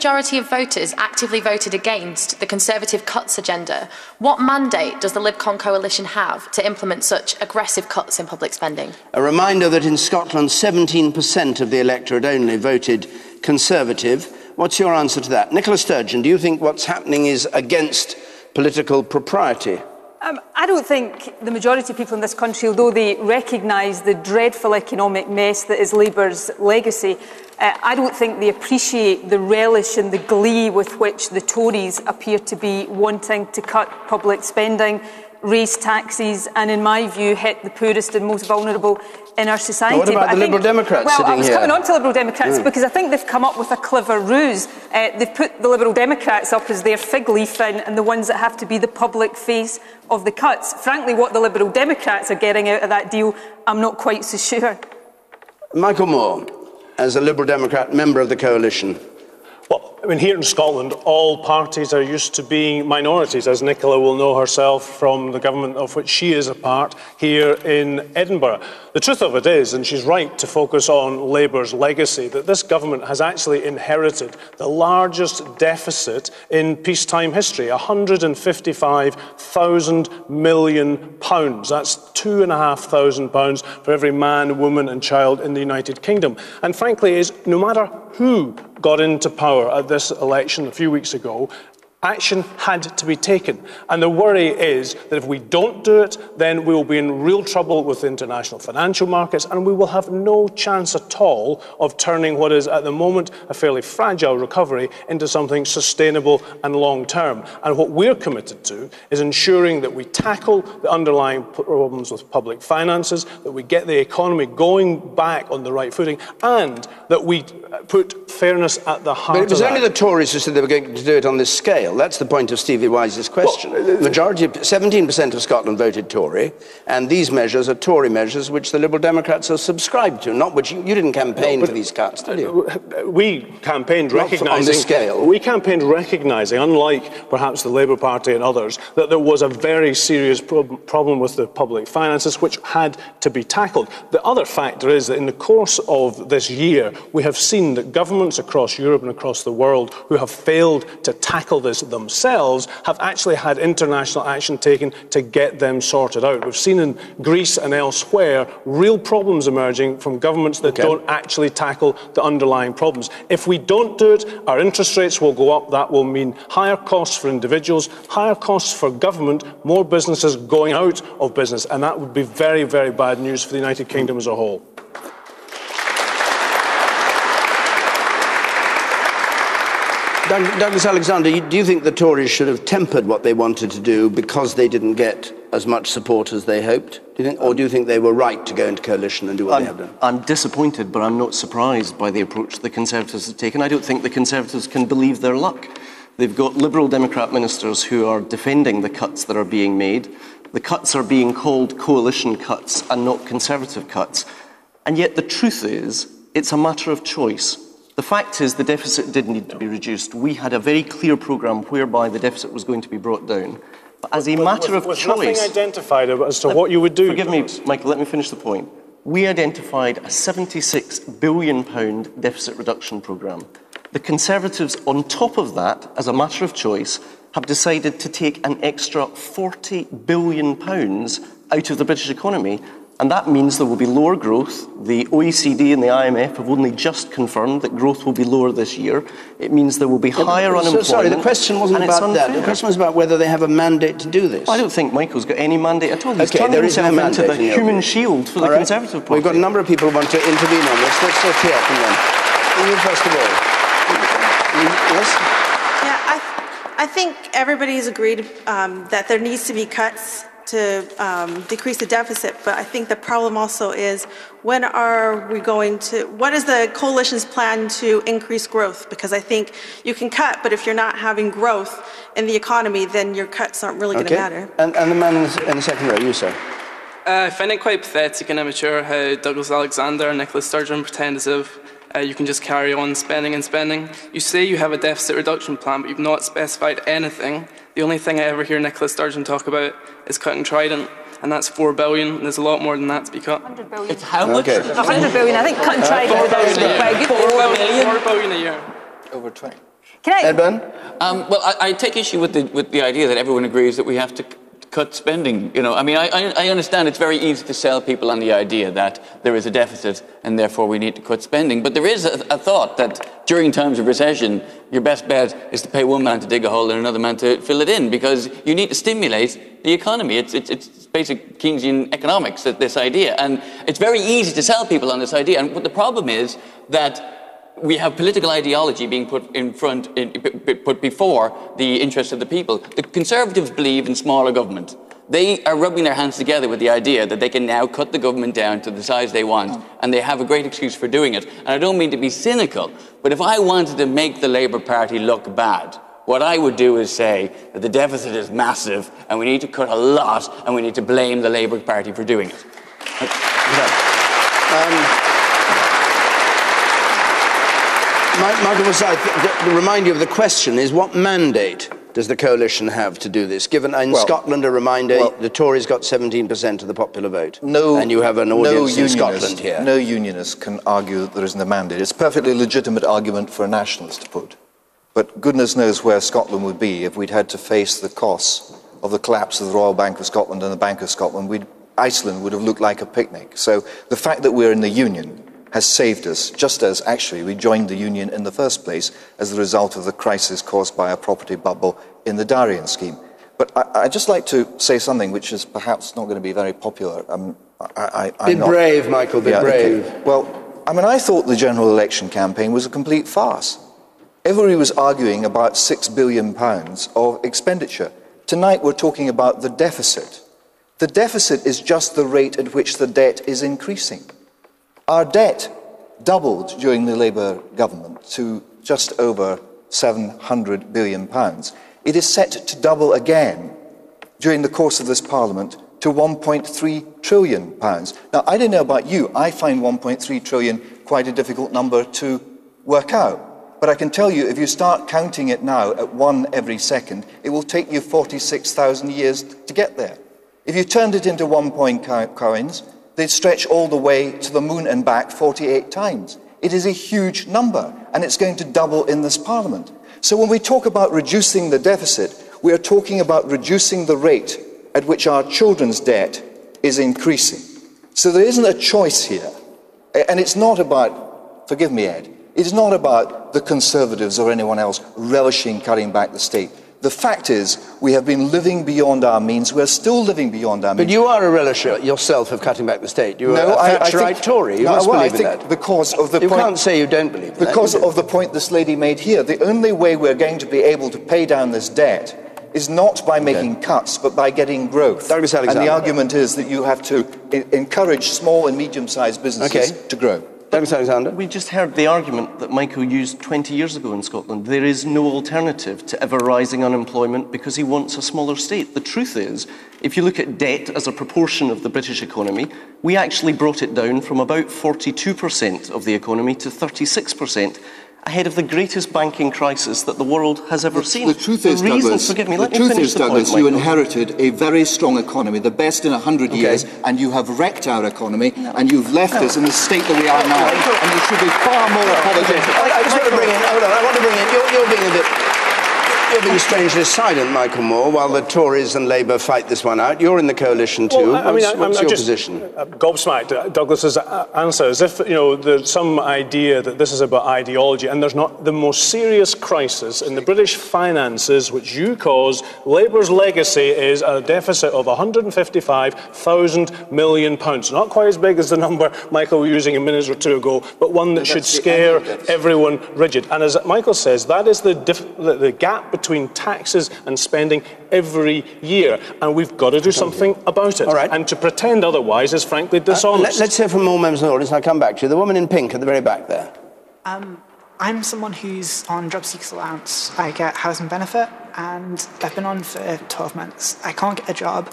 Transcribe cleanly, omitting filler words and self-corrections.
majority of voters actively voted against the Conservative cuts agenda, what mandate does the Lib Con coalition have to implement such aggressive cuts in public spending? A reminder that in Scotland 17% of the electorate only voted Conservative. What's your answer to that? Nicola Sturgeon, do you think what's happening is against political propriety? I don't think the majority of people in this country, although they recognise the dreadful economic mess that is Labour's legacy, I don't think they appreciate the relish and the glee with which the Tories appear to be wanting to cut public spending, raise taxes and, in my view, hit the poorest and most vulnerable in our society. What about the Liberal Democrats sitting here? Well, I was coming on to Liberal Democrats because I think they've come up with a clever ruse. They've put the Liberal Democrats up as their fig leaf and the ones that have to be the public face of the cuts. Frankly, what the Liberal Democrats are getting out of that deal, I'm not quite so sure. Michael Moore, as a Liberal Democrat member of the coalition. Well, I mean, here in Scotland, all parties are used to being minorities, as Nicola will know herself from the government of which she is a part here in Edinburgh. The truth of it is, and she's right to focus on Labour's legacy, that this government has actually inherited the largest deficit in peacetime history, £155,000 million. That's £2,500 for every man, woman and child in the United Kingdom. And frankly, is no matter who got into power at this election a few weeks ago, action had to be taken. And the worry is that if we don't do it, then we will be in real trouble with international financial markets and we will have no chance at all of turning what is at the moment a fairly fragile recovery into something sustainable and long-term. And what we're committed to is ensuring that we tackle the underlying problems with public finances, that we get the economy going back on the right footing, and that we put fairness at the heart of that. But it was only the Tories who said they were going to do it on this scale. That's the point of Stevie Wise's question. Well, majority, 17% of Scotland voted Tory, and these measures are Tory measures which the Liberal Democrats have subscribed to, not which you didn't campaign for these cuts, did you? We campaigned recognising, on this scale. We campaigned recognising, unlike perhaps the Labour Party and others, that there was a very serious problem with the public finances which had to be tackled. The other factor is that in the course of this year, we have seen that governments across Europe and across the world who have failed to tackle this themselves have actually had international action taken to get them sorted out. We've seen in Greece and elsewhere real problems emerging from governments that don't actually tackle the underlying problems. If we don't do it, our interest rates will go up. That will mean higher costs for individuals, higher costs for government, more businesses going out of business, and that would be very, very bad news for the United Kingdom as a whole. Douglas Alexander, do you think the Tories should have tempered what they wanted to do because they didn't get as much support as they hoped? Or do you think they were right to go into coalition and do what they have done? I'm disappointed, but I'm not surprised by the approach the Conservatives have taken. I don't think the Conservatives can believe their luck. They've got Liberal Democrat ministers who are defending the cuts that are being made. The cuts are being called coalition cuts and not Conservative cuts. And yet the truth is, it's a matter of choice. The fact is the deficit did need to be reduced. We had a very clear programme whereby the deficit was going to be brought down. But as a matter of choice... nothing identified as to what you would do. Forgive me, Michael, let me finish the point. We identified a £76 billion deficit reduction programme. The Conservatives, on top of that, as a matter of choice, have decided to take an extra £40 billion out of the British economy. And that means there will be lower growth. The OECD and the IMF have only just confirmed that growth will be lower this year. It means there will be higher unemployment. Sorry, the question wasn't about that. The question was about whether they have a mandate to do this. I don't think Michael's got any mandate at all. He's turned there is no himself into mandate the human shield for the Conservative Party. We've got a number of people who want to intervene on this. Let's tee up and then. You first of all. Yes? Yeah, I think everybody's agreed that there needs to be cuts to decrease the deficit, but I think the problem also is what is the coalition's plan to increase growth? Because I think you can cut, but if you're not having growth in the economy, then your cuts aren't really going to matter. And the man in the second row, you sir. I find it quite pathetic and immature how Douglas Alexander and Nicola Sturgeon pretend as if you can just carry on spending and spending. You say you have a deficit reduction plan, but you've not specified anything. The only thing I ever hear Nicola Sturgeon talk about is cutting Trident, and that's $4 billion. There's a lot more than that to be cut. 100 billion. It's how much? Okay. 100 billion. I think cutting Trident would actually be quite good. $4 billion a year. Over 20. Edburn? Well, I take issue with the idea that everyone agrees that we have to cut spending. You know, I mean, I understand it's very easy to sell people on the idea that there is a deficit and therefore we need to cut spending. But there is a thought that during times of recession, your best bet is to pay one man to dig a hole and another man to fill it in, because you need to stimulate the economy. It's basic Keynesian economics, this idea. And it's very easy to sell people on this idea. And the problem is that we have political ideology being put before the interests of the people. The Conservatives believe in smaller government. They are rubbing their hands together with the idea that they can now cut the government down to the size they want, and they have a great excuse for doing it. And I don't mean to be cynical, but if I wanted to make the Labour Party look bad, what I would do is say that the deficit is massive and we need to cut a lot and we need to blame the Labour Party for doing it. Michael Forsyth, to remind you of the question is, what mandate does the coalition have to do this? Given in Scotland, a reminder, the Tories got 17% of the popular vote. And you have an audience in Scotland here. No unionist can argue that there isn't a mandate. It's a perfectly legitimate argument for a nationalist to put. But goodness knows where Scotland would be if we'd had to face the costs of the collapse of the Royal Bank of Scotland and the Bank of Scotland. Iceland would have looked like a picnic. So the fact that we're in the Union has saved us, just as actually we joined the Union in the first place as the result of the crisis caused by a property bubble in the Darien scheme. But I'd just like to say something which is perhaps not going to be very popular. Be brave, Michael, be brave. Okay. Well, I mean, I thought the general election campaign was a complete farce. Everybody was arguing about £6 billion of expenditure. Tonight we're talking about the deficit. The deficit is just the rate at which the debt is increasing. Our debt doubled during the Labour government to just over £700 billion. It is set to double again during the course of this Parliament to £1.3 trillion. Now, I don't know about you, I find £1.3 trillion quite a difficult number to work out. But I can tell you, if you start counting it now at one every second, it will take you 46,000 years to get there. If you turned it into 1 point coins, they'd stretch all the way to the moon and back 48 times. It is a huge number, and it's going to double in this Parliament. So when we talk about reducing the deficit, we are talking about reducing the rate at which our children's debt is increasing. So there isn't a choice here. And it's not about, forgive me, Ed, it's not about the Conservatives or anyone else relishing cutting back the state. The fact is, we have been living beyond our means. We're still living beyond our means. But you are a relisher yourself of cutting back the state. You're a Thatcherite Tory. You must believe in that. Because of the you can't say you don't believe in that. Because of the point this lady made here. The only way we're going to be able to pay down this debt is not by making cuts, but by getting growth. Douglas Alexander. And the argument is that you have to encourage small and medium-sized businesses to grow. Douglas Alexander. We just heard the argument that Michael used 20 years ago in Scotland. There is no alternative to ever rising unemployment because he wants a smaller state. The truth is, if you look at debt as a proportion of the British economy, we actually brought it down from about 42% of the economy to 36%, ahead of the greatest banking crisis that the world has ever seen. The truth is, Douglas, you inherited a very strong economy, the best in 100 years, and you have wrecked our economy, and you've left us in the state that we are now. And you should be far more apologetic. I just want to bring in, hold on, I want to bring in, you're being a bit... You're being strangely silent, Michael Moore, while the Tories and Labour fight this one out. You're in the coalition too. Well, what's your position? Gobsmacked at Douglas's answer, as if there's some idea that this is about ideology, and there's not. The most serious crisis in the British finances, which you cause, Labour's legacy is a deficit of £155,000 million. Not quite as big as the number Michael was using a minute or two ago, but one that should scare everyone rigid. And as Michael says, that is the gap between taxes and spending every year, and we've got to do something about it. And to pretend otherwise is frankly dishonest. Let's hear from more members of the audience, and I'll come back to you. The woman in pink at the very back there. I'm someone who's on job seekers allowance. I get housing benefit, and I've been on for 12 months. I can't get a job.